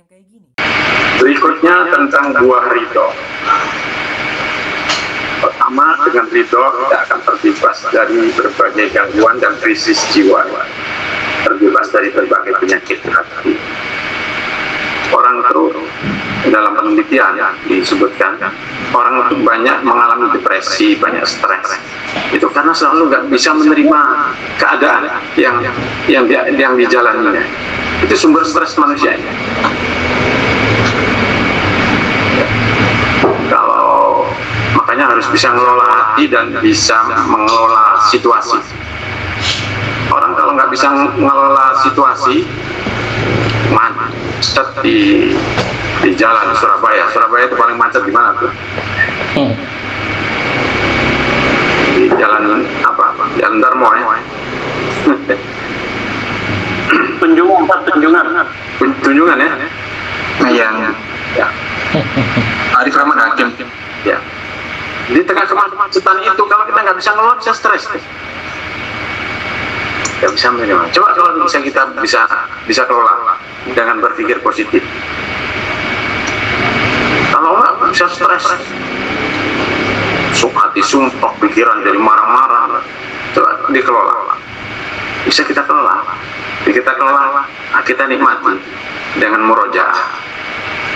yang kayak gini. Berikutnya tentang buah ridho. Pertama, dengan ridho kita akan terbebas dari berbagai gangguan dan krisis jiwa, terbebas dari berbagai penyakit hati. Orang itu dalam penelitian disebutkan orang itu banyak mengalami depresi, banyak stres. Itu karena selalu nggak bisa menerima keadaan yang dijalaninya. Itu sumber stres manusia. Kalau makanya harus bisa mengelola hati dan bisa mengelola situasi. Orang kalau nggak bisa mengelola situasi, macet di jalan Surabaya. Surabaya itu paling macet di mana tuh? Di jalan apa? Jalan Darmo ya. Tunjungan ya. Yang ya. Arif Rahman Hakim. Ya. Di tengah kemacetan itu kalau kita nggak bisa ngelola, bisa stres. Nggak bisa menerima. Coba kalau kita bisa kelola dengan berpikir positif. Kalau nggak bisa stres, hati sumpah, pikiran jadi marah-marah. Coba dikelola. Bisa kita kelola. Kita nikmati dengan murojaah.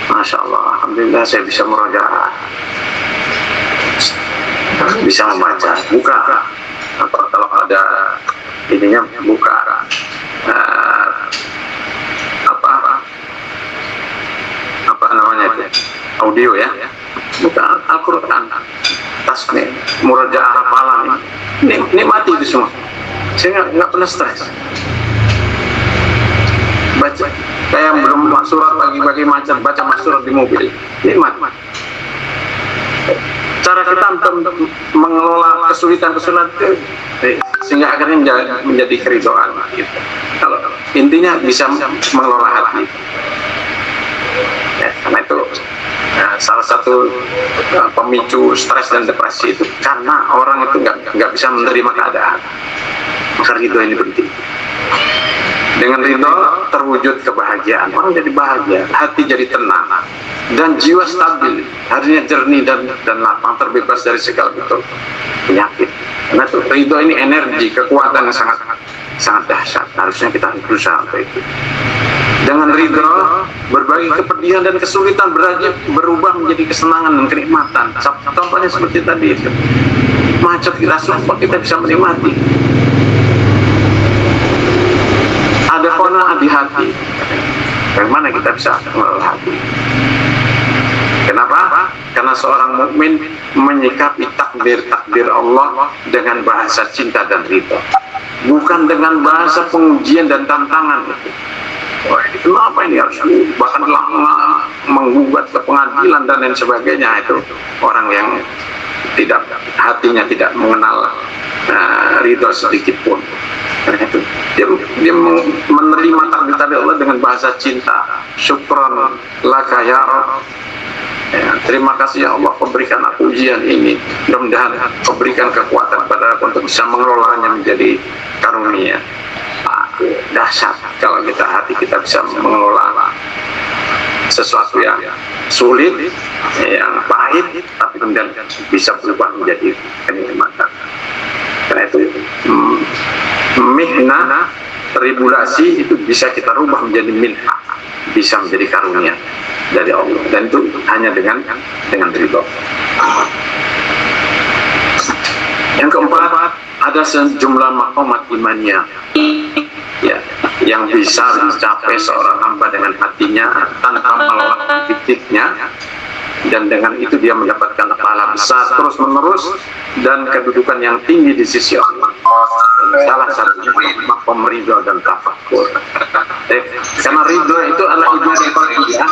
Masya Allah, alhamdulillah saya bisa murojaah, bisa membaca, buka. Kalau ada ininya buka apa namanya itu audio ya, buka Al-Quran, tasbih, murojaah, hafalan, nikmati itu semua. Saya nggak pernah stres. Baca kayak belum surat pagi-pagi macet, baca surat di mobil, nikmat. Cara kita untuk mengelola kesulitan itu sehingga akhirnya menjadi keridhaan gitu. Kalau intinya bisa mengelola hati ya, karena itu salah satu pemicu stres dan depresi itu karena orang itu nggak bisa menerima keadaan. Maka ridho ini penting. Dengan ridho terwujud kebahagiaan, orang jadi bahagia, hati jadi tenang, dan jiwa stabil, harinya jernih dan lapang, terbebas dari segala bentuk penyakit. Karena itu ridho ini energi, kekuatan yang sangat dahsyat. Harusnya kita berusaha untuk itu. Dengan ridho, berbagai kepedihan dan kesulitan berubah menjadi kesenangan dan kenikmatan. Contohnya seperti tadi itu, macet kita sumpah kita bisa menikmati. Ada qanaah di hati. Bagaimana kita bisa mengelola hati? Kenapa? Karena seorang mukmin menyikapi takdir Allah dengan bahasa cinta dan ridho, bukan dengan bahasa pengujian dan tantangan. Wah, kenapa ini harus bahkan menggugat ke pengadilan dan lain sebagainya? Itu orang yang hatinya tidak mengenal ridho sedikit pun. Karena itu dia menerima takdir Allah dengan bahasa cinta. Syukran laka ya Rabb. Ya, terima kasih ya Allah, kau berikan aku ujian ini. Mudah-mudahan kau berikan kekuatan kepada aku untuk bisa mengelolanya menjadi karunia. Dahsyat kalau hati kita bisa mengelola sesuatu yang sulit, yang pahit, tapi kemudian bisa berubah menjadi kenikmatan. Karena itu mihnah, tribulasi itu bisa kita rubah menjadi minhah, bisa menjadi karunia dari Allah, dan itu hanya dengan ridho. Yang keempat, ada sejumlah maqamat imaniyah ya, yang bisa dicapai seorang hamba dengan hatinya tanpa melawan titiknya, dan dengan itu dia mendapatkan pahala besar terus menerus dan kedudukan yang tinggi di sisi Allah. Salah satunya maqam ridho dan tafakur. Karena ridho itu adalah ibadah yang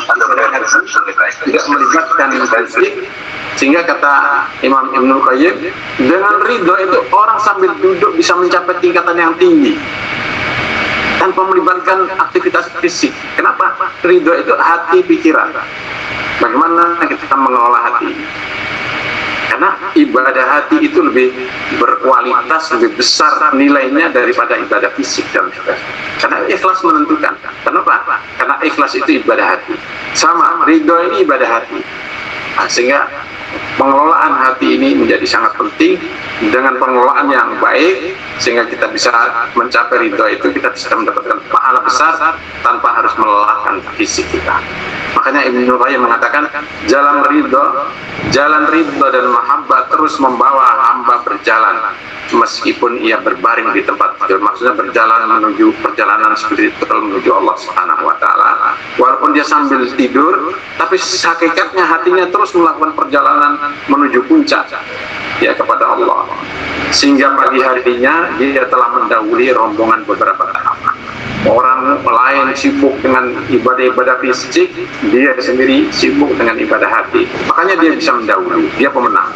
tidak melibatkan fisik, sehingga kata Imam Ibnul Qayyim, dengan ridho itu orang sambil duduk bisa mencapai tingkatan yang tinggi tanpa melibatkan aktivitas fisik. Kenapa? Ridho itu hati pikiran. Bagaimana kita mengelola hati? Karena Karena ibadah hati itu lebih berkualitas, lebih besar nilainya daripada ibadah fisik dan sebagainya. Karena ikhlas menentukan. Kenapa? Karena ikhlas itu ibadah hati. Sama, ridho ini ibadah hati. Nah, sehingga pengelolaan hati ini menjadi sangat penting. Dengan pengelolaan yang baik, sehingga kita bisa mencapai ridho itu, kita bisa mendapatkan pahala besar tanpa harus melelahkan fisik kita. Makanya Ibnu Qayyim mengatakan, jalan ridho dan mahabbah terus membawa hamba berjalan meskipun ia berbaring di tempat tidur. Maksudnya berjalan menuju perjalanan spiritual menuju Allah Subhanahu wa taala. Walaupun dia sambil tidur, tapi hakikatnya hatinya terus melakukan perjalanan menuju puncak, ya, kepada Allah. Sehingga pagi harinya dia telah mendahului rombongan beberapa tahapan. Orang lain sibuk dengan ibadah-ibadah fisik, dia sendiri sibuk dengan ibadah hati. Makanya dia bisa mendahului, dia pemenang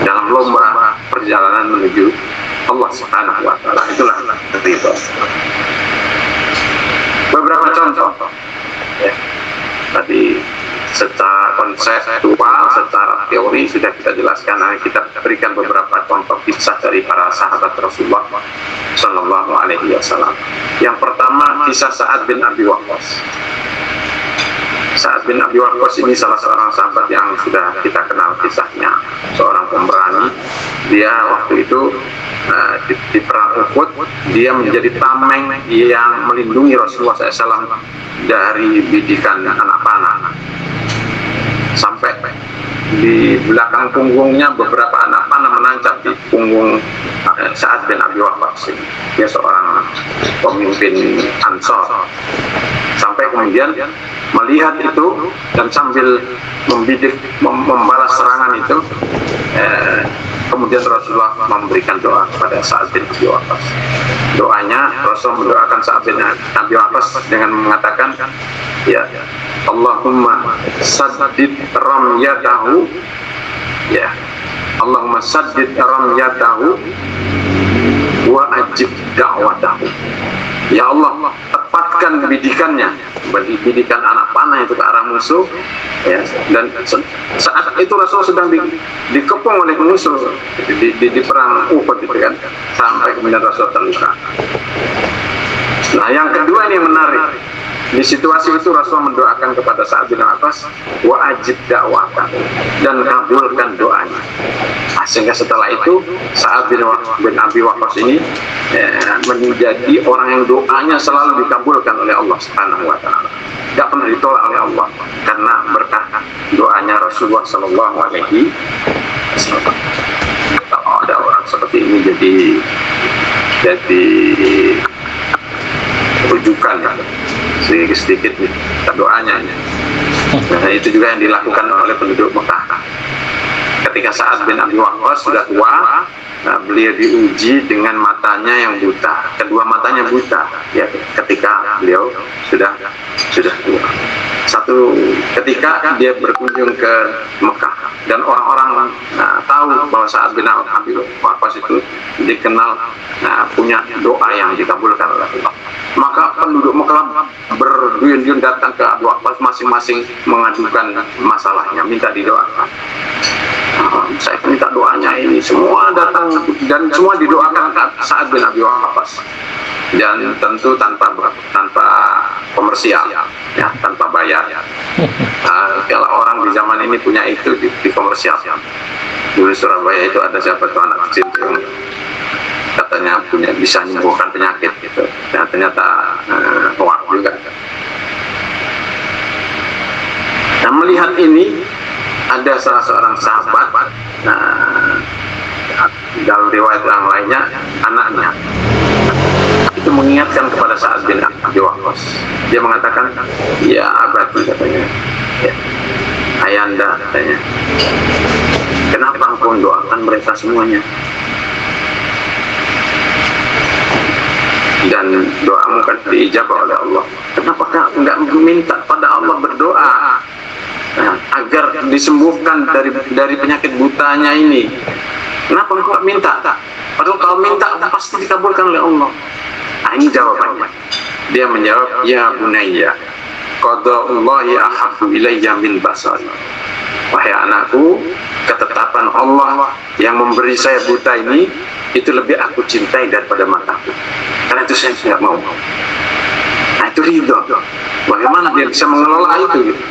dalam lomba perjalanan menuju Allah Subhanahu wa taala. Itulah ridho. Beberapa contoh, ya. Tadi secara konseptual, secara teori sudah kita jelaskan. Nah, kita berikan beberapa contoh kisah dari para sahabat Rasulullah Shallallahu Alaihi Wasallam. Yang pertama, kisah Sa'ad bin Abi Waqqas. Sa'ad bin Abi Waqqas ini salah seorang sahabat yang sudah kita kenal kisahnya, seorang pemberani. Dia waktu itu di perang Uhud, dia menjadi tameng yang melindungi Rasulullah SAW dari bidikan anak panah. Sampai di belakang punggungnya beberapa anak panah menancap di punggung Sa'ad bin Abi Waqqas. Dia seorang pemimpin Ansor. Sampai kemudian melihat itu dan sambil membidik, membalas serangan itu, kemudian Rasulullah memberikan doa kepada Sa'ad bin Abi Waqqas. Doanya, Rasul mendoakan Sa'ad bin Abi Waqqas dengan mengatakan, ya Allahumma saddid ramyatahu, ya Allahumma saddid ramyatahu wa ajib da'watahu. Ya Allah, tepatkan bidikannya, bidikan anak panah itu ke arah musuh, ya. Dan saat itu Rasul sedang dikepung oleh musuh di perang Uhud, gitu kan, sampai kemudian Rasul terluka. Nah, yang kedua ini menarik. Di situasi itu Rasul mendoakan kepada Sa'ad bin Waqqas, wa ajib da'wata, dan kabulkan doanya. Nah, sehingga setelah itu Sa'ad bin Abi Waqqas ini menjadi orang yang doanya selalu dikabulkan oleh Allah Subhanahu wa taala. Tidak pernah ditolak oleh Allah karena berkat doanya Rasulullah Sallallahu Alaihi Wasallam. Kalau ada orang seperti ini jadi rujukan, ya, sedikit-sedikit doanya. Nah, itu juga yang dilakukan oleh penduduk Mekah. Ketika Sa'ad bin Abi Waqqas sudah tua, beliau diuji dengan matanya yang buta. Kedua matanya buta, ya, ketika beliau sudah tua. Satu ketika dia berkunjung ke Mekah dan orang-orang tahu bahwa Sa'ad bin Abi Waqqas itu dikenal punya doa yang dikabulkan oleh Allah. Maka penduduk Mekah berduyun-duyun datang ke Abu Waqqas, masing-masing mengajukan masalahnya, minta didoakan. Saya minta doanya ini, semua datang dan semua didoakan Sa'ad bin Abi Waqqas, dan tentu tanpa komersial, ya, tanpa bayar. Kalau orang di zaman ini punya itu di komersial. Dulu Surabaya itu ada siapa tuh anak kecil yang katanya bisa menyembuhkan penyakit gitu, dan ternyata hoax juga. Nah, melihat ini ada salah seorang sahabat, dalam riwayat yang lainnya anaknya itu mengingatkan kepada Sa'ad bin Abi Waqqas. Dia mengatakan, ya abadi, katanya, ya, ayanda, katanya, kenapa engkau doakan mereka semuanya? Dan doamu kan diijabah oleh Allah. Kenapa enggak minta pada Allah berdoa agar disembuhkan dari penyakit butanya ini? Kenapa engkau minta? Padahal kalau minta pasti dikabulkan oleh Allah. Nah, ini jawabannya. Dia menjawab, ya bunayya, qada'ullahi ahabbu ilayya min basari. wahai anakku, ketetapan Allah yang memberi saya buta ini itu lebih aku cintai daripada mataku, karena itu saya tidak mau. Nah, itu ridho. Bagaimana dia bisa mengelola itu gitu?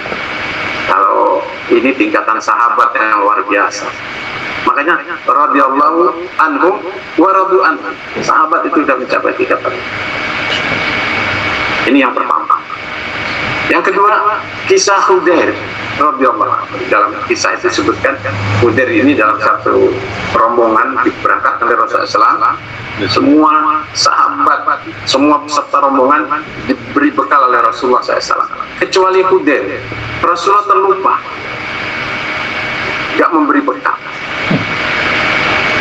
Kalau ini tingkatan sahabat yang luar biasa. Makanya radhiyallahu anhum wa radu anhu. Sahabat itu sudah mencapai tingkatan. Ini yang pertama. Yang kedua, kisah Khudair radhiyallahu anhu. Dalam kisah itu disebutkan Khudair ini dalam satu rombongan diberangkatkan oleh Rasulullah SAW. Semua sahabat, semua peserta rombongan diberi bekal oleh Rasulullah SAW, kecuali Khudair. Rasulullah terlupa, nggak memberi bekal.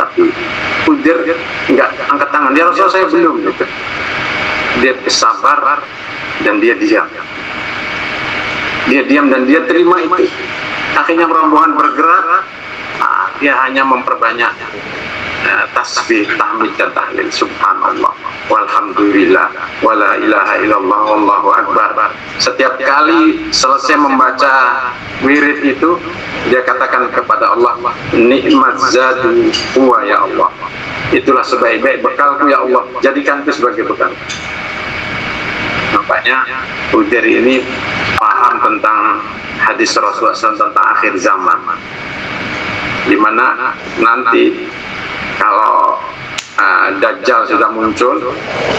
Tapi Khudair nggak angkat tangan. Dia Rasulullah, saya belum. Gitu. Dia sabar dan dia diam. Dia diam dan dia terima itu. Akhirnya rombongan bergerak. Dia hanya memperbanyak tasbih, tahmid dan tahlil. Subhanallah, walhamdulillah, wala ilaha illallah, wallahu akbar. Setiap kali selesai membaca wirid itu, dia katakan kepada Allah, nikmat zadu huwa ya Allah. Itulah sebaik-baik bekalku ya Allah, jadikan itu sebagai bekal. Nampaknya Khudair ini paham tentang hadis Rasulullah SAW tentang akhir zaman, di mana nanti kalau Dajjal sudah muncul,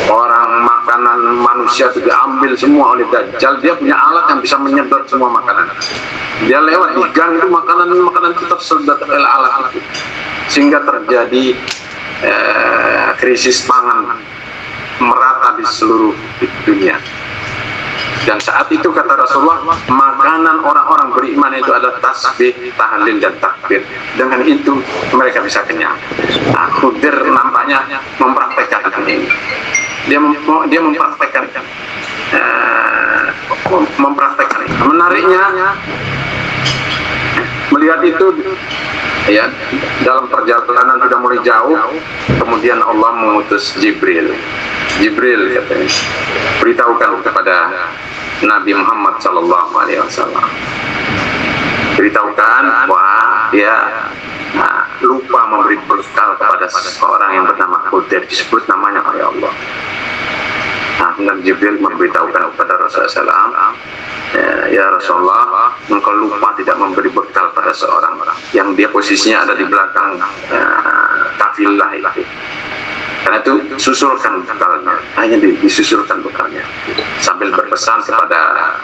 orang makanan manusia itu diambil semua oleh Dajjal. Dia punya alat yang bisa menyedot semua makanan. Dia lewat di gang itu, makanan itu tersedot oleh alat itu, sehingga terjadi krisis pangan merata di seluruh dunia. Dan saat itu kata Rasulullah, makanan orang-orang beriman itu adalah tasbih, tahlil dan takbir. Dengan itu mereka bisa kenyang. Nah, Khudair nampaknya mempraktekkan ini. Dia mempraktekkan ini. Menariknya, melihat itu, ya, dalam perjalanan sudah mulai jauh, kemudian Allah mengutus Jibril katanya, beritahukan kepada Nabi Muhammad SAW, beritahukan bahwa dia lupa memberi bekal kepada seseorang yang bernama Khudair, disebut namanya oleh Allah. Nah, Jibril memberitahukan kepada Rasulullah SAW, ya Rasulullah, engkau lupa tidak memberi bekal pada seorang yang dia posisinya ada di belakang kafilah itu. Karena itu susulkan bekalnya, hanya disusulkan bekalnya, sambil berpesan kepada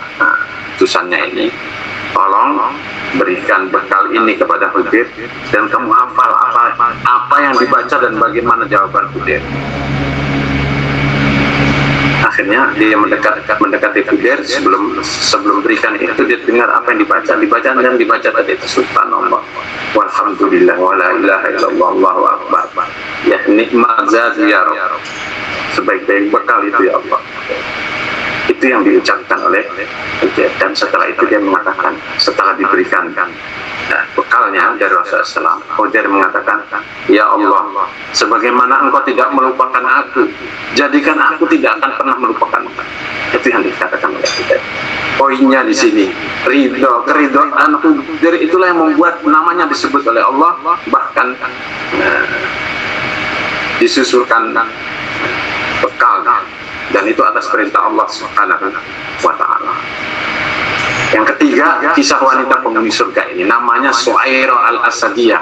utusannya ini, tolong berikan bekal ini kepada Khudair dan kamu hafal apa yang dibaca dan bagaimana jawaban Khudair. Akhirnya dia mendekati Khudair, sebelum berikan itu dia dengar apa yang dibaca dan dibaca tadi itu subhanallah, walhamdulillah, wala ilaha illallah, wallahu akbar. Ya nikmat zat ya Rabb, sebaik-baik bekal itu ya Allah. Itu yang diucapkan oleh Khudair. Dan setelah itu dia mengatakan, setelah diberikan bekalnya dari Rasulullah SAW, Khudair mengatakan, ya Allah, sebagaimana engkau tidak melupakan aku, jadikan aku tidak akan pernah melupakan. Itu yang dikatakan oleh Khudair. Poinnya di sini, keridhaan Khudair itulah yang membuat namanya disebut oleh Allah, bahkan disusulkan bekal, dan itu atas perintah Allah Subhanahu wa ta'ala. Yang ketiga, kisah wanita penghuni surga ini namanya Su'airah al-Asadiyah,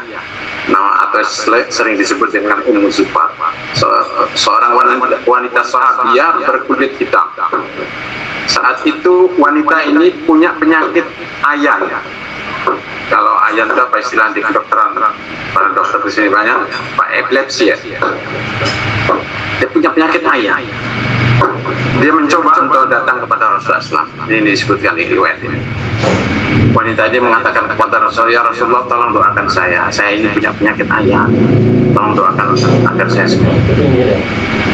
nama atau sering disebut dengan Ummu Zufar, seorang wanita sahabiah berkulit hitam. Saat itu wanita ini punya penyakit ayan. Kalau ayan itu apa istilah di kedokteran? Para dokter di sini banyak, Pak, epilepsi ya. Dia punya penyakit ayan. Dia mencoba untuk datang kepada Rasulullah SAW. Ini disebutkan di riwayat ini. Wanita ini mengatakan kepada Rasulullah, ya Rasulullah, tolong doakan saya ini punya penyakit ayan, tolong doakan agar saya sembuh.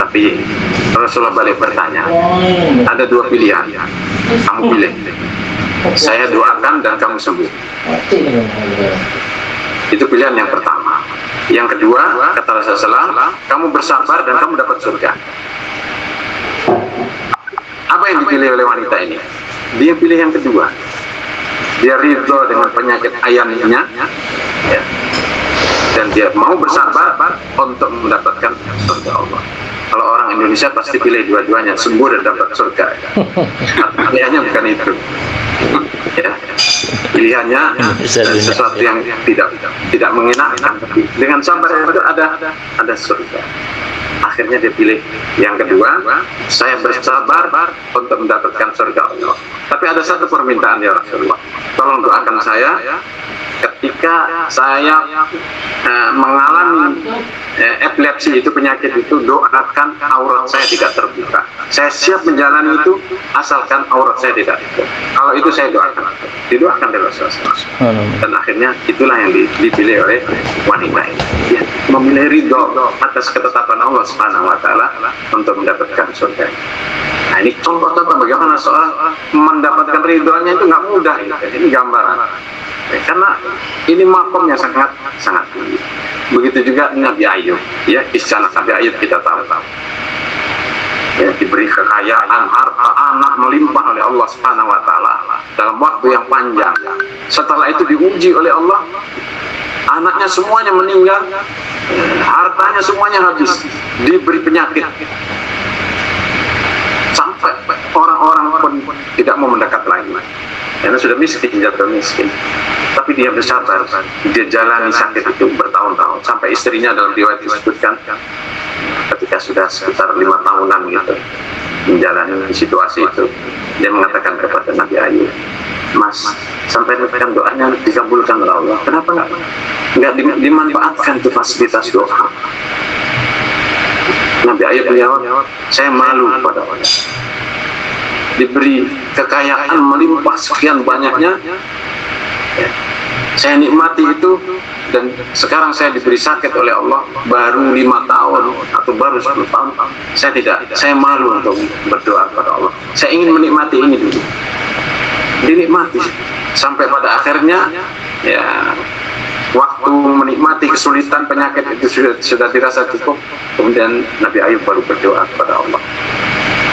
Tapi Rasulullah balik bertanya, ada dua pilihan, kamu pilih, saya doakan dan kamu sembuh. Itu pilihan yang pertama. Yang kedua, kata Rasulullah, kamu bersabar dan kamu dapat surga. Apa yang dipilih oleh wanita ini? Dia pilih yang kedua. dia ridho dengan penyakit ayamnya, ya, dan dia mau bersabar untuk mendapatkan surga Allah. Kalau orang Indonesia pasti pilih dua-duanya, sembuh dan dapat surga. Pilihannya bukan itu, ya. Pilihannya sesuatu yang tidak mengenakan. Dengan sabar itu ada surga. Akhirnya dia pilih yang kedua, saya bersabar untuk mendapatkan surga Allah. Tapi ada satu permintaan ya Rasulullah, tolong doakan saya ketika saya mengalami epilepsi itu, penyakit itu, doakan aurat saya tidak terbuka. Saya siap menjalani itu asalkan aurat saya tidak terbuka. Kalau itu saya doakan, didoakan oleh Rasulullah. Dan akhirnya itulah yang dipilih oleh wanita ini, ya, memilih ridho atas ketetapan Allah Subhanahu wa Ta'ala untuk mendapatkan surga. Nah, ini contoh-contoh bagaimana soal mendapatkan ridhonya itu nggak mudah. Ini gambaran. Karena ini makomnya sangat tinggi. Begitu juga Nabi Ayub, ya, kisah Nabi Ayub kita tahu. Ya, diberi kekayaan, harta, anak melimpah oleh Allah Subhanahu wa Ta'ala dalam waktu yang panjang. Setelah itu diuji oleh Allah, anaknya semuanya meninggal, hartanya semuanya habis, diberi penyakit, sampai orang-orang pun tidak mau mendekat lagi. Karena sudah miskin, jatuh miskin. Tapi dia bersabar, dia jalani sakit itu bertahun-tahun, sampai istrinya dalam riwayat disebutkan ketika sudah sekitar 5 tahunan gitu menjalani situasi itu, dia mengatakan kepada Nabi Ayub, Mas, sampai kan doanya dikabulkan oleh Allah, kenapa nggak dimanfaatkan itu fasilitas doa? Nabi Ayub menjawab, saya malu pada Allah. Diberi kekayaan melimpah sekian banyaknya, ya, saya nikmati itu, dan sekarang saya diberi sakit oleh Allah baru 5 tahun atau baru 10 tahun, saya malu untuk berdoa kepada Allah. Saya ingin menikmati ini dulu, dinikmati sampai pada akhirnya, ya, waktu menikmati kesulitan penyakit itu sudah dirasa cukup, kemudian Nabi Ayub baru berdoa kepada Allah.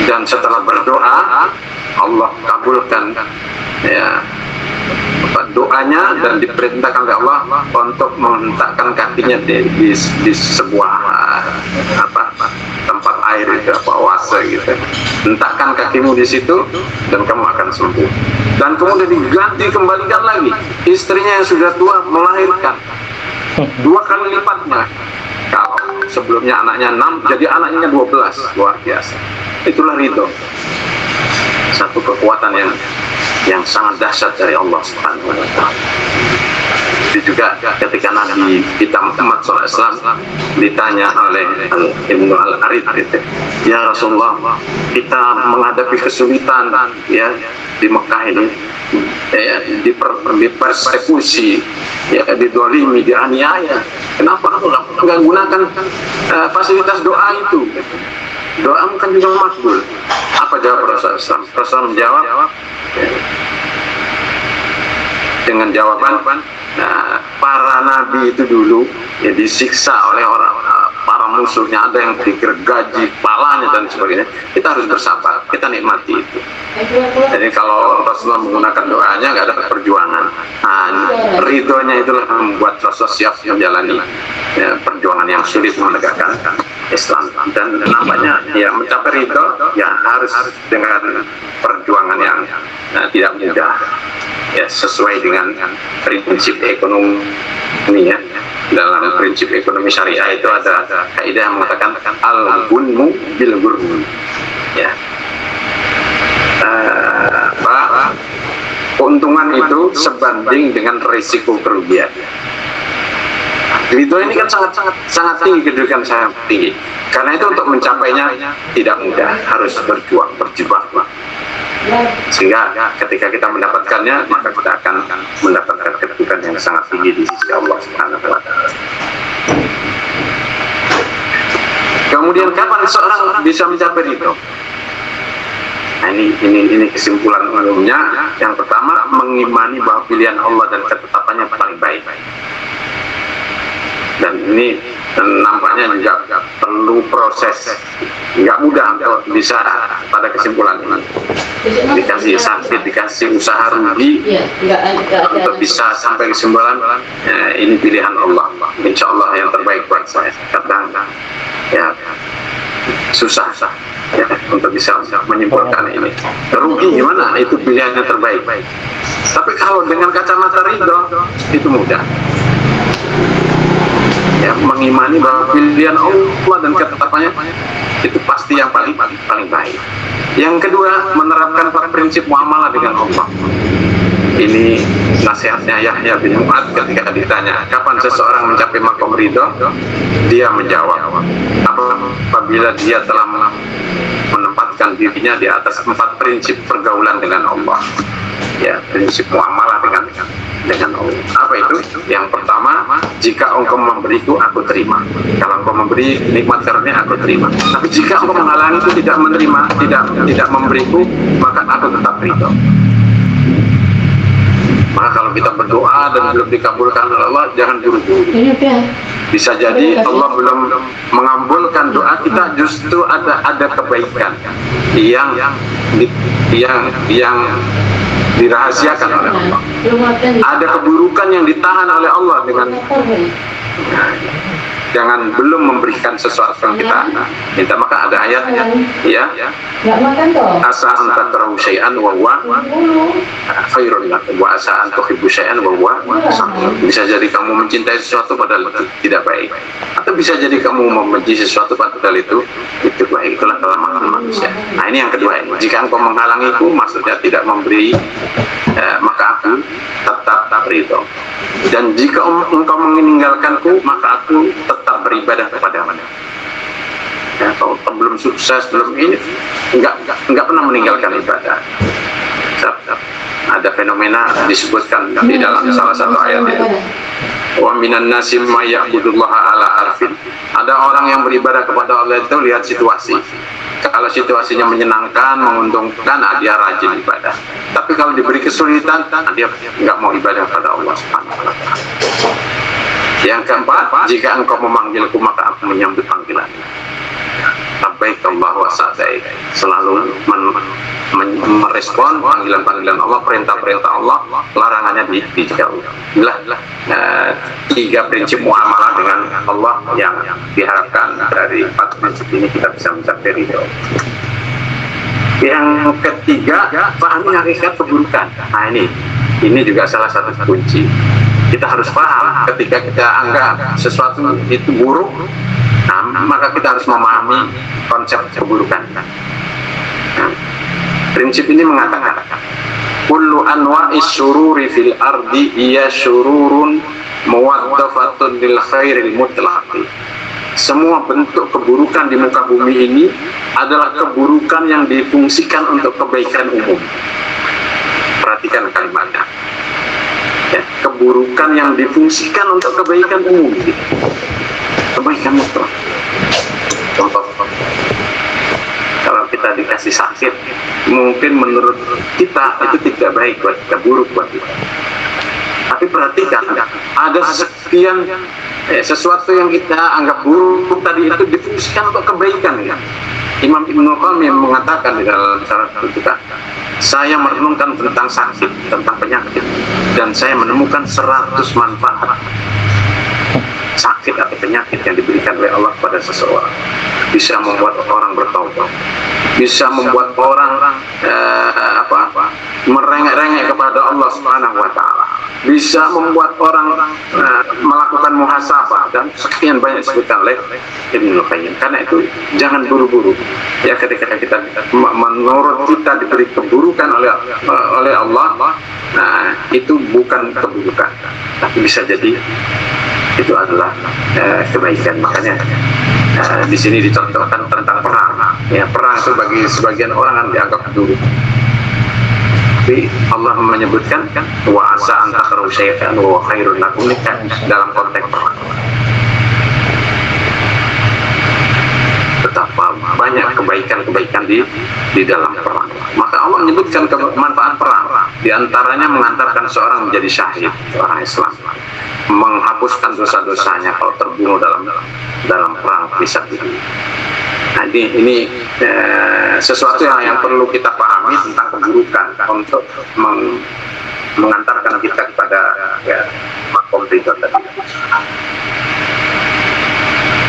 Dan setelah berdoa, Allah kabulkan, ya, doanya, dan diperintahkan oleh Allah untuk menghentakkan kakinya di sebuah tempat air itu, oase gitu. Hentakkan kakimu di situ dan kamu akan sembuh. Dan kemudian diganti kembalikan lagi, istrinya yang sudah tua melahirkan 2 kali lipatnya. Kalau sebelumnya anaknya 6, jadi anaknya 12, luar biasa. Itulah ridho, satu kekuatan yang sangat dahsyat dari Allah Subhanahu wa Ta'ala. Itu juga ketika Nabi kita Muhammad SAW ditanya oleh Ibnu Al-Arith, ya Rasulullah, kita menghadapi kesulitan, ya, di Mekah ini, ya, dipersekusi, ya, didolimi, dianiaya. Kenapa nggak gunakan fasilitas doa itu? Doa kan juga makbul. Apa jawab Rasulullah? Rasulullah menjawab, ya, dengan jawaban, nah, para nabi itu dulu, ya, disiksa oleh para musuhnya, ada yang digergaji kepalanya dan sebagainya. Kita harus bersabar, kita nikmati itu. Jadi kalau Rasulullah menggunakan doanya, nggak ada perjuangan. Nah, ridhonya itulah membuat Rasulullah siap menjalani, ya, perjuangan yang sulit menegakkan Islam. Dan nampaknya, ya, mencapai ridho, ya, harus dengan perjuangan yang tidak mudah, ya, sesuai dengan prinsip ekonomi, ya. Dalam prinsip ekonomi syariah itu ada kaidah yang mengatakan al-gunmu bil gurmi, ya. Keuntungan itu sebanding dengan risiko kerugian. Ridho ini kan sangat tinggi, kedudukan sangat tinggi. Karena itu untuk mencapainya tidak mudah, harus berjibaku. Sehingga ketika kita mendapatkannya, maka kita akan mendapatkan kedudukan yang sangat tinggi di sisi Allah Subhanahu wa Ta'ala. Kemudian kapan seorang bisa mencapai ridho? Nah, ini kesimpulan umumnya. Yang pertama, mengimani bahwa pilihan Allah dan ketetapannya paling baik. Dan ini dan nampaknya juga perlu proses, nggak mudah untuk bisa pada kesimpulan ini. Dikasih sakit, dikasih usaha rugi untuk bisa sampai kesimpulan ini pilihan Allah, insya Allah yang terbaik buat saya. Kadang ya susah ya, untuk bisa menyimpulkan ini. Rugi gimana? Itu pilihan yang terbaik. Tapi kalau dengan kacamata ridho itu mudah. Ya, mengimani bahwa pilihan Allah dan ketetapannya itu pasti yang paling baik. Yang kedua, menerapkan prinsip muamalah dengan Allah. Ini nasihatnya Yahya bin Mu'adz ketika ditanya kapan seseorang mencapai makom ridho, dia menjawab apabila dia telah menempatkan dirinya di atas 4 prinsip pergaulan dengan Allah. Ya, prinsip muamalah dengan Allah. Apa itu? Yang pertama, jika engkau memberiku, aku terima. Kalau engkau memberi nikmat karunia, aku terima. Tapi jika engkau menghalangiku, tidak menerima, tidak memberiku, maka aku tetap ridho. Maka kalau kita berdoa dan belum dikabulkan oleh Allah, jangan buru-buru. Bisa jadi Allah belum mengabulkan doa kita, justru ada kebaikan yang dirahasiakan oleh Allah. Ada keburukan yang ditahan oleh Allah dengan jangan belum memberikan sesuatu yang kita minta. Maka ada ayatnya, ya, asa an takrahu syai'an wa huwa khairun lakum wa asa an tuhibbu syai'an wa huwa syarrun. Bisa jadi kamu mencintai sesuatu padahal itu tidak baik, atau bisa jadi kamu membenci sesuatu padahal itu baik. Itulah kelemahan manusia. Nah, ini yang kedua ini. Jika engkau menghalangiku, maksudnya tidak memberi, maka aku tetap ridho. Dan jika engkau meninggalkanku, maka aku tetap beribadah kepadamu. Ya, kalau belum sukses, belum ini, enggak pernah meninggalkan ibadah. Ada fenomena disebutkan di dalam salah satu ayat itu. Wa minan nasi may ya'budullaha ala arfin. Ada orang yang beribadah kepada Allah itu lihat situasi. Kalau situasinya menyenangkan, menguntungkan, dia rajin ibadah. Tapi kalau diberi kesulitan, dia nggak mau ibadah kepada Allah Subhanahu wa Ta'ala. Yang keempat, jika engkau memanggilku, maka aku menyambut panggilan. Labbaik Allahu wa sa'daik. Selalu merespon panggilan-panggilan Allah, perintah-perintah Allah, larangannya dijauh. Inilah 3 prinsip muamalah dengan Allah yang diharapkan dari 4 prinsip ini kita bisa mencapai ridho. Yang ketiga, pahami hakikat keburukan. Nah, ini juga salah satu kunci. Kita harus paham ketika kita anggap sesuatu itu buruk, maka kita harus memahami konsep keburukan. Prinsip ini mengatakan kullu anwa'is syururi fil ardi iya syururun muwaddafatun lil khairil mutlaqi. Semua bentuk keburukan di muka bumi ini adalah keburukan yang difungsikan untuk kebaikan umum. Perhatikan kalimatnya. Ya, keburukan yang difungsikan untuk kebaikan umum. Kebaikan mutlak. Contoh, kalau kita dikasih sakit, mungkin menurut kita itu tidak baik buat kita, buruk buat kita. Tapi perhatikan, ada sekian sesuatu yang kita anggap buruk tadi itu difungsikan untuk kebaikan. Ya. Imam Ibnu Qayyim mengatakan di dalam salah satu kitab, saya merenungkan tentang sakit, tentang penyakit, dan saya menemukan 100 manfaat sakit atau penyakit yang diberikan oleh Allah kepada seseorang. Bisa membuat orang bertaubat, bisa membuat orang merengek-rengek kepada Allah Subhanahu wa Ta'ala, bisa membuat orang melakukan muhasabah, dan sekian banyak disebutkan oleh Ibnu Qayyim. Karena itu jangan buru-buru. Ya, ketika kita menurut kita diberi keburukan oleh Allah, itu bukan keburukan, tapi bisa jadi itu adalah kebaikan. Makanya di sini dicontohkan tentang perang. Ya, perang itu bagi sebagian orang kan dianggap buruk. Tapi Allah menyebutkan wa asa an takrahu syai'an wa khairun lakum dalam konteks perang. Betapa banyak kebaikan-kebaikan di dalam perang. Maka Allah menyebutkan manfaat perang. Di antaranya mengantarkan seorang menjadi syahid, seorang Islam, menghapuskan dosa-dosanya kalau terbunuh dalam dalam perang fisabilillah. Nah, ini sesuatu yang perlu kita pahami tentang keburukan untuk mengantarkan kita kepada makom ridho tadi.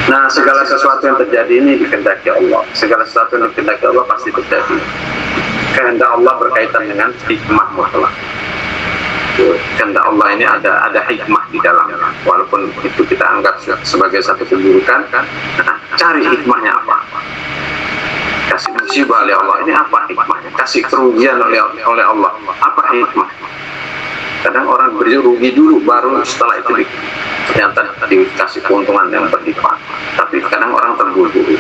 Nah, segala sesuatu yang terjadi ini dikehendaki Allah. Segala sesuatu yang dikehendaki Allah pasti terjadi. Kehendak Allah berkaitan dengan hikmah mutlak. Kehendak Allah ini ada hikmah di dalamnya. Walaupun itu kita anggap sebagai satu keburukan, nah, cari hikmahnya apa? Kasih musibah oleh Allah, ini apa hikmahnya? Kasih kerugian oleh Allah, apa hikmah? Kadang orang rugi dulu, baru setelah itu ternyata dikasih keuntungan yang berlipat. Tapi kadang orang terburu-buru.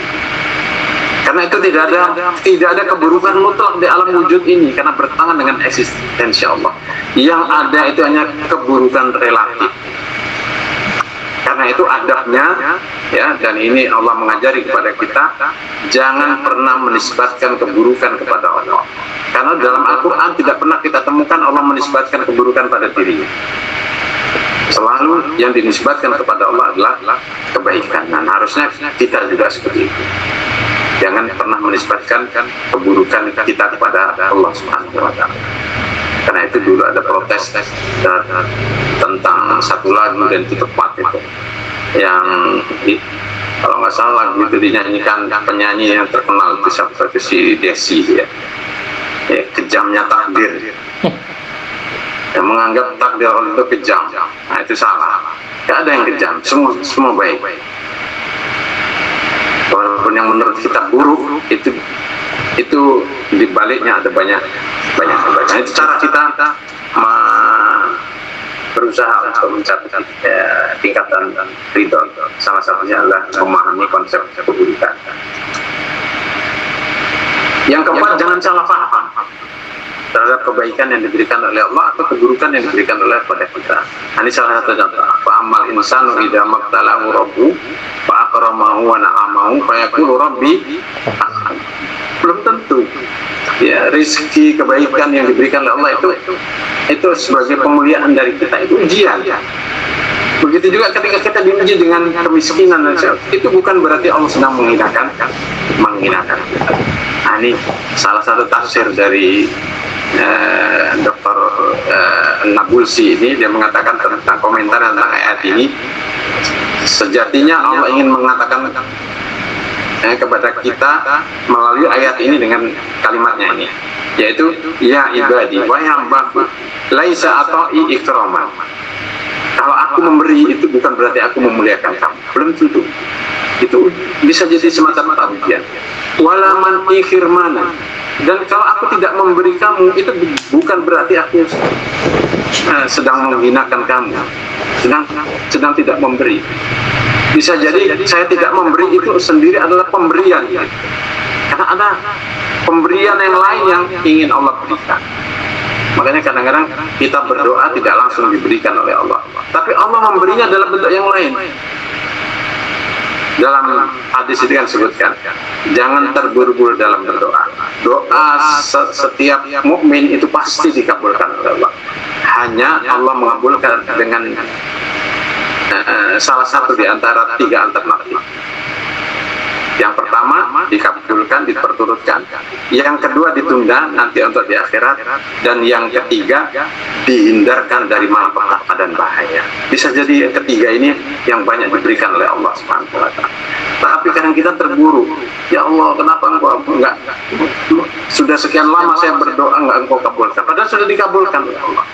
Karena itu tidak ada keburukan mutlak di alam wujud ini, karena bertentangan dengan eksistensi Allah. Yang ada itu hanya keburukan relatif. Karena itu adabnya, ya, dan ini Allah mengajari kepada kita, jangan pernah menisbatkan keburukan kepada Allah. Karena dalam Al-Quran tidak pernah kita temukan Allah menisbatkan keburukan pada dirinya. Selalu yang dinisbatkan kepada Allah adalah kebaikan. Nah, harusnya kita juga seperti itu. Jangan pernah menisbatkan keburukan kita kepada Allah Subhanahu wa Ta'ala. Karena itu dulu ada protes tentang satu lagu, dan itu tepat itu. Yang kalau nggak salah lagu itu dinyanyikan penyanyi yang terkenal itu seperti si Desi, ya. Kejamnya takdir. Yang menganggap takdir Allah itu kejam, nah itu salah. Tidak ada yang kejam, semua baik. Walaupun yang menurut kita buruk, itu di baliknya ada banyak kebaikan. Itu cara kita berusaha untuk mencapai tingkatan ridho. Salah satunya adalah memahami konsep keburukan. Yang keempat, jangan salah paham terhadap kebaikan yang diberikan oleh Allah atau keburukan yang diberikan oleh pada kita. Ini salah satu contoh. Fa'amal insanu idza mabtalahu rabbuhu fa'akramahu wa na'amahu fayaqulu rabbi akram. Belum tentu. Ya, rezeki kebaikan yang diberikan oleh Allah itu sebagai pemuliaan dari kita, itu ujian. Begitu juga ketika kita diuji dengan kemiskinan, itu bukan berarti Allah sedang menghinakan kita. Nah, ini salah satu tafsir dari Dr. Nabulsi ini, dia mengatakan tentang komentar tentang ayat ini, sejatinya Allah ingin mengatakan kepada kita melalui ayat ini dengan kalimatnya ini, yaitu ya ibadi wa hambaku laisa ata'i ikraman. Kalau aku memberi itu bukan berarti aku memuliakan kamu, belum tentu. Itu bisa jadi semata-mata ujian. Walaman ikhirmana, dan kalau aku tidak memberi kamu itu bukan berarti aku sedang menghinakan kamu, sedang tidak memberi. Bisa jadi saya tidak memberi itu sendiri adalah pemberian, karena ada pemberian yang lain yang ingin Allah berikan. Makanya kadang-kadang kita berdoa tidak langsung diberikan oleh Allah, tapi Allah memberinya dalam bentuk yang lain. Dalam hadis itu kan sebutkan, jangan terburu-buru dalam berdoa. Doa setiap mukmin itu pasti dikabulkan oleh Allah. Hanya Allah mengabulkan dengan salah satu di antara tiga alternatif. Yang pertama dikabulkan, diperturutkan. Yang kedua ditunda nanti untuk di akhirat. Dan yang ketiga dihindarkan dari malapetaka dan bahaya. Bisa jadi yang ketiga ini yang banyak diberikan oleh Allah Subhanahu wa Ta'ala. Tapi kadang kita terburu. Ya Allah, kenapa engkau enggak? Sudah sekian lama saya berdoa enggak engkau kabulkan. Padahal sudah dikabulkan oleh Allah.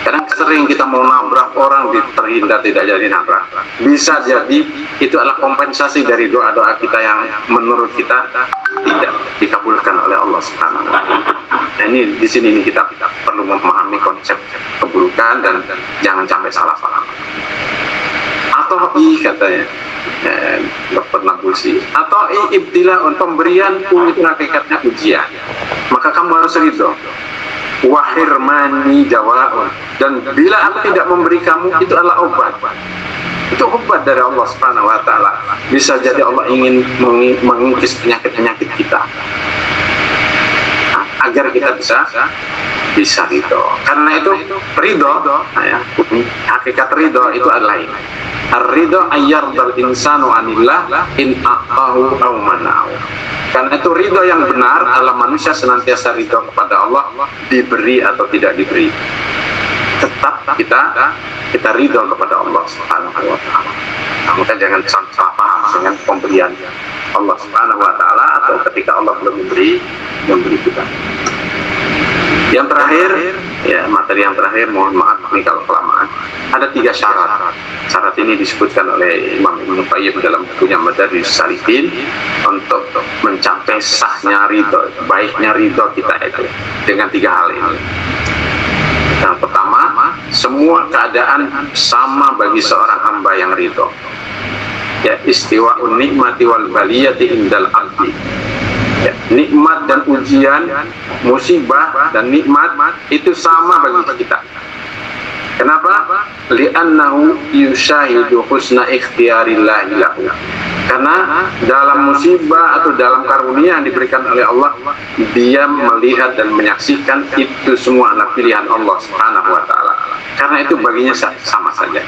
Kadang sering kita mau nabrak orang, terhindar tidak jadi nabrak. Bisa jadi itu adalah kompensasi dari doa-doa kita yang menurut kita tidak dikabulkan oleh Allah Subhanahu wa Ta'ala. Nah, ini di sini kita perlu memahami konsep keburukan dan jangan sampai salah paham. Atau katanya Dr. Nabulsi, atau ibtilaun, pemberian pun itu hakikatnya ujian. Maka kamu harus ridho. Wahirmani jawaun, dan bila aku tidak memberi kamu itu adalah obat. Itu obat dari Allah Subhanahu wa Ta'ala. Bisa jadi Allah ingin mengikis penyakit-penyakit kita, agar kita bisa ridho. Karena itu ridho, hakikat ridho itu adalah ini. Ar-ridho ayyardal insanu anillah in aqahu aw mana'u. Karena itu ridho yang benar adalah manusia senantiasa ridho kepada Allah, diberi atau tidak diberi. Tetap kita ridho kepada Allah Subhanahu wa taala. Maka jangan salah paham dengan pemberian Allah Subhanahu wa taala atau ketika Allah belum memberi kita. Yang terakhir, ya materi yang terakhir, mohon maaf nih kalau kelamaan. Ada 3 syarat. Syarat ini disebutkan oleh Imam Ibnu Qayyim dalam bukunya Madarijus Salikin untuk mencapai sahnya ridho, baiknya ridho kita itu dengan 3 hal ini. Yang pertama, semua keadaan sama bagi seorang hamba yang ridho. Ya, istiwa'un nikmati wal baliyati indal abdi. Ya, nikmat dan ujian, musibah dan nikmat itu sama bagi kita. Kenapa? Li'annahu yushahidu husna ikhtiyarillahi lahu. Karena dalam musibah atau dalam karunia yang diberikan oleh Allah, dia melihat dan menyaksikan itu semua adalah pilihan Allah Subhanahu wa taala. Karena itu baginya sama saja.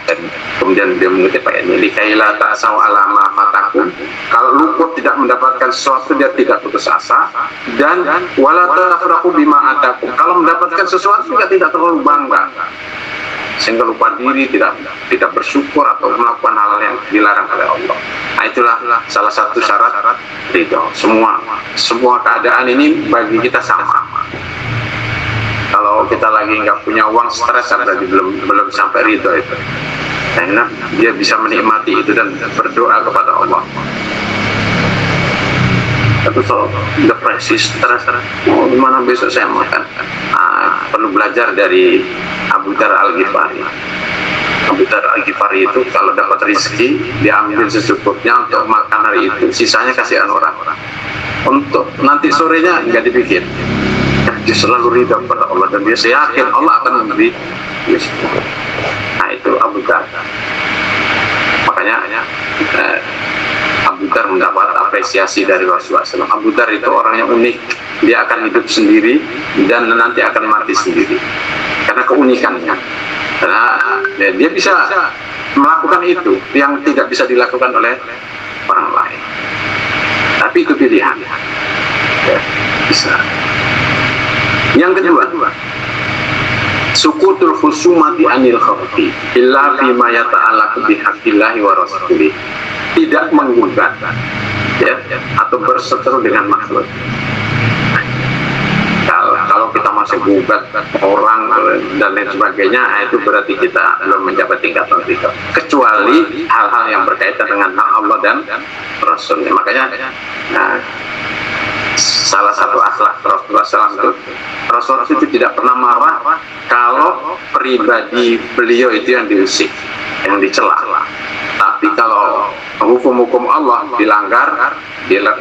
Dan kemudian dia mengutip ayat ini, likaila ta'saw ala ma fatakum. Kalau luput tidak mendapatkan sesuatu, dia tidak putus asa, dan wala tafrahu bima atakum. Kalau mendapatkan sesuatu juga tidak terlalu bangga sehingga lupa diri, tidak bersyukur atau melakukan hal yang dilarang oleh Allah. Nah, itulah salah satu syarat ridho. Semua keadaan ini bagi kita sama. Kalau kita lagi nggak punya uang, stres, berarti belum sampai ridho itu. Karena dia bisa menikmati itu dan berdoa kepada Allah. Tapi kalau depresi, stres, gimana besok saya makan? Perlu belajar dari Abu Dzar Al-Ghifari. Abu Dzar Al-Ghifari itu kalau dapat rezeki, dia ambil secukupnya untuk makan hari itu, sisanya kasihan orang. Untuk nanti sorenya nggak dipikir. Dia selalu ridha kepada Allah dan dia yakin Allah akan memberi. Nah, itu Abu Dzar. Makanya Abu Dzar mendapat apresiasi dari Rasulullah SAW. Abu Dzar itu orang yang unik. Dia akan hidup sendiri dan nanti akan mati sendiri karena keunikannya. Karena dia bisa melakukan itu yang tidak bisa dilakukan oleh orang lain. Tapi itu pilihan. Ya, bisa. Yang kedua, sukutul khusumati anil khawfi illa bima yata'allaqu bihaqqillahi wa rasulih. Tidak menggugat, ya, atau berseteru dengan makhluk. Kalau kita masih gugat orang dan lain sebagainya, itu berarti kita belum mencapai tingkatan ridho. Kecuali hal-hal yang berkaitan dengan hak Allah dan Rasulnya. Makanya, salah satu akhlak Rasulullah SAW itu tidak pernah marah kalau pribadi beliau itu yang diusik, yang dicela. Tapi kalau hukum-hukum Allah dilanggar,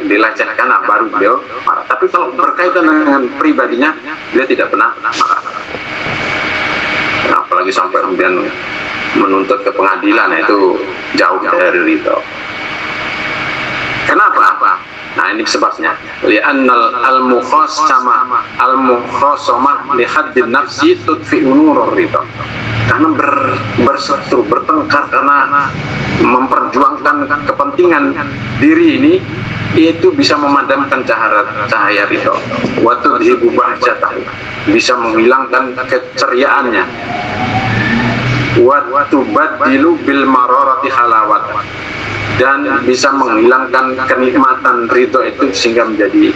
dilecehkan, baru beliau marah. Tapi kalau berkaitan dengan pribadinya, dia tidak pernah marah. Nah, apalagi sampai kemudian menuntut ke pengadilan, itu jauh dari ridho. Kenapa? Nah, ini sebabnya. Li'annal al-mukhasamah li haddin nafsi tudfi'u nurur ridha. Karena berseteru, bertengkar karena memperjuangkan kepentingan diri ini, itu bisa memadamkan cahaya ridha. Wa tudhibu bahjatahu, bisa menghilangkan keceriaannya. Wa tubaddilu bil mararati halawat, dan bisa menghilangkan kenikmatan ridho itu sehingga menjadi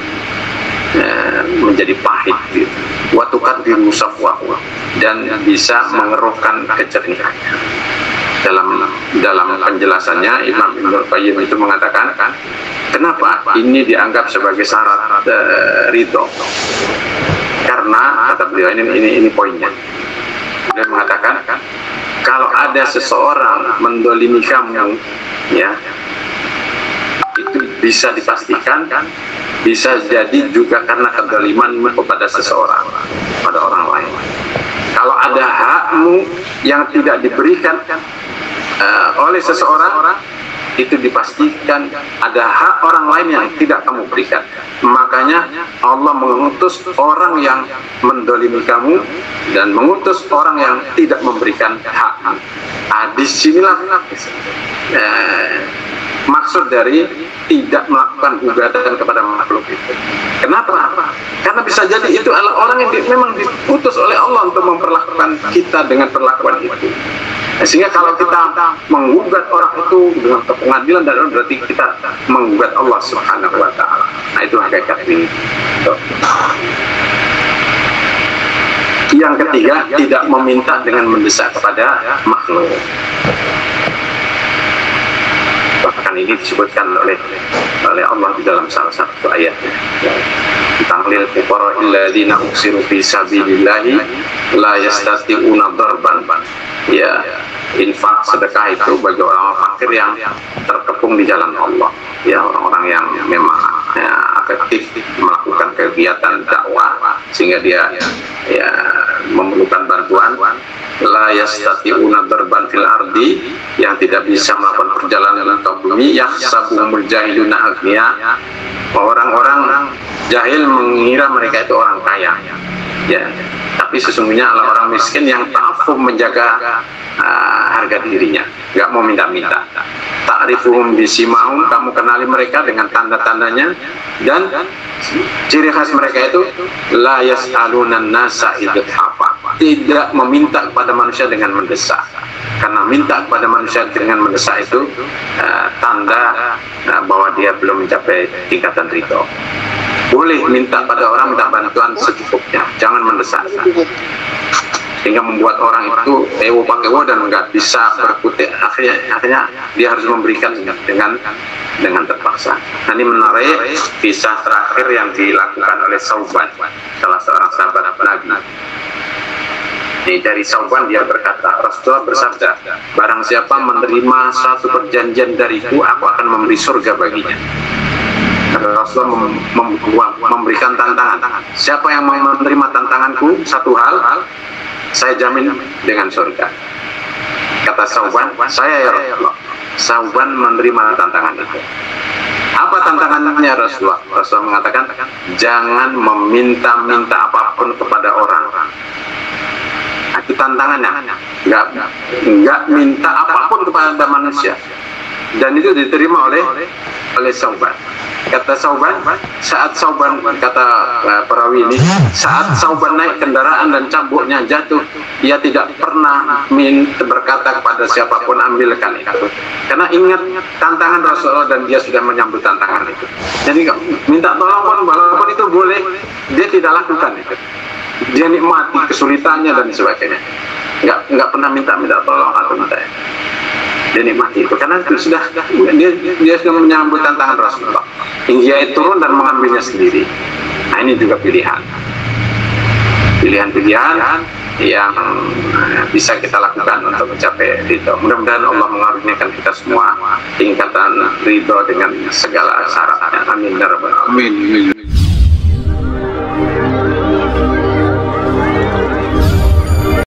pahit gitu. Wa tuqaddiru safwahu, dan bisa mengeruhkan kejernihannya. Dalam penjelasannya Imam Ibnu Qayyim itu mengatakan, kenapa ini dianggap sebagai syarat ridho? Karena kata beliau, ini poinnya. Dia mengatakan, kalau ada seseorang mendolimi kamu, ya, itu bisa dipastikan bisa jadi juga karena kedolimanmu kepada seseorang, pada orang lain. Kalau ada hakmu yang tidak diberikan oleh seseorang, itu dipastikan ada hak orang lain yang tidak kamu berikan. Makanya Allah mengutus orang yang mendolimi kamu dan mengutus orang yang tidak memberikan hak. Disinilah maksud dari tidak melakukan gugatan kepada makhluk itu. Kenapa? Karena bisa jadi itu adalah orang yang memang diutus oleh Allah untuk memperlakukan kita dengan perlakuan itu. Sehingga kalau kita menggugat orang itu dengan ke pengadilan, dan berarti kita menggugat Allah Subhanahu wa Ta'ala. Nah, itu hakikat ini. Yang ketiga, tidak meminta dengan mendesak kepada makhluk. Bahkan ini disebutkan oleh Allah di dalam salah satu ayatnya tentang lil fuqara alladziina uksiru fi sabilillahi la yastati'una darban. Ya, infak sedekah itu bagi orang fakir yang terkepung di jalan Allah, ya, orang-orang yang memang aktif melakukan kegiatan dakwah sehingga dia memerlukan bantuan. La yastati'una darban fil ardi, yang tidak bisa melakukan perjalanan ke bumi. Yahsabuhumul jahiluna aghnia, orang-orang jahil mengira mereka itu orang kaya, ya, tapi sesungguhnya adalah orang miskin yang ta'affum, menjaga harga dirinya, nggak mau minta-minta. Ta'rifuhum bisimahum, kamu kenali mereka dengan tanda-tandanya, dan ciri khas mereka itu la yas'alunan nasa idhafa, tidak meminta kepada manusia dengan mendesak. Karena minta kepada manusia dengan mendesak itu tanda bahwa dia belum mencapai tingkatan ridho. Boleh minta pada orang, minta bantuan secukupnya, jangan mendesak, sehingga membuat orang itu ewo pakewo dan nggak bisa berkutik. Akhirnya dia harus memberikan dengan terpaksa. Nah, ini menarik kisah terakhir yang dilakukan oleh Sauban, salah seorang sahabat Nabi. Dari Sauban dia berkata, Rasulullah bersabda, barang siapa menerima satu perjanjian dariku, aku akan memberi surga baginya. Rasulullah memberikan tantangan. Siapa yang mau menerima tantanganku satu hal, saya jamin dengan surga. Kata Sauban, saya ya Rasulullah. Sauban menerima tantangan itu. Apa tantangannya Rasulullah? Rasulullah mengatakan, jangan meminta-minta apapun kepada orang. Itu tantangannya. Nggak minta apapun kepada manusia. Dan itu diterima oleh Sauban. Kata Sauban, saat Sauban, kata perawi ini, saat Sauban naik kendaraan dan cambuknya jatuh, ia tidak pernah berkata kepada siapapun ambilkan itu, karena ingat tantangan Rasulullah dan dia sudah menyambut tantangan itu. Jadi minta tolong pun, walaupun itu boleh, dia tidak lakukan itu. Dia nikmati kesulitannya dan sebagainya. Nggak pernah minta tolong atau minta. Dia nikmati itu karena itu sudah dia sudah menyambut tantangan Rasulullah. Dia turun dan mengambilnya sendiri. Nah, ini juga pilihan yang bisa kita lakukan untuk mencapai ridho. Mudah-mudahan Allah mengaruniakan kita semua tingkatan ridho dengan segala syaratnya. Amin ya rabbal alamin.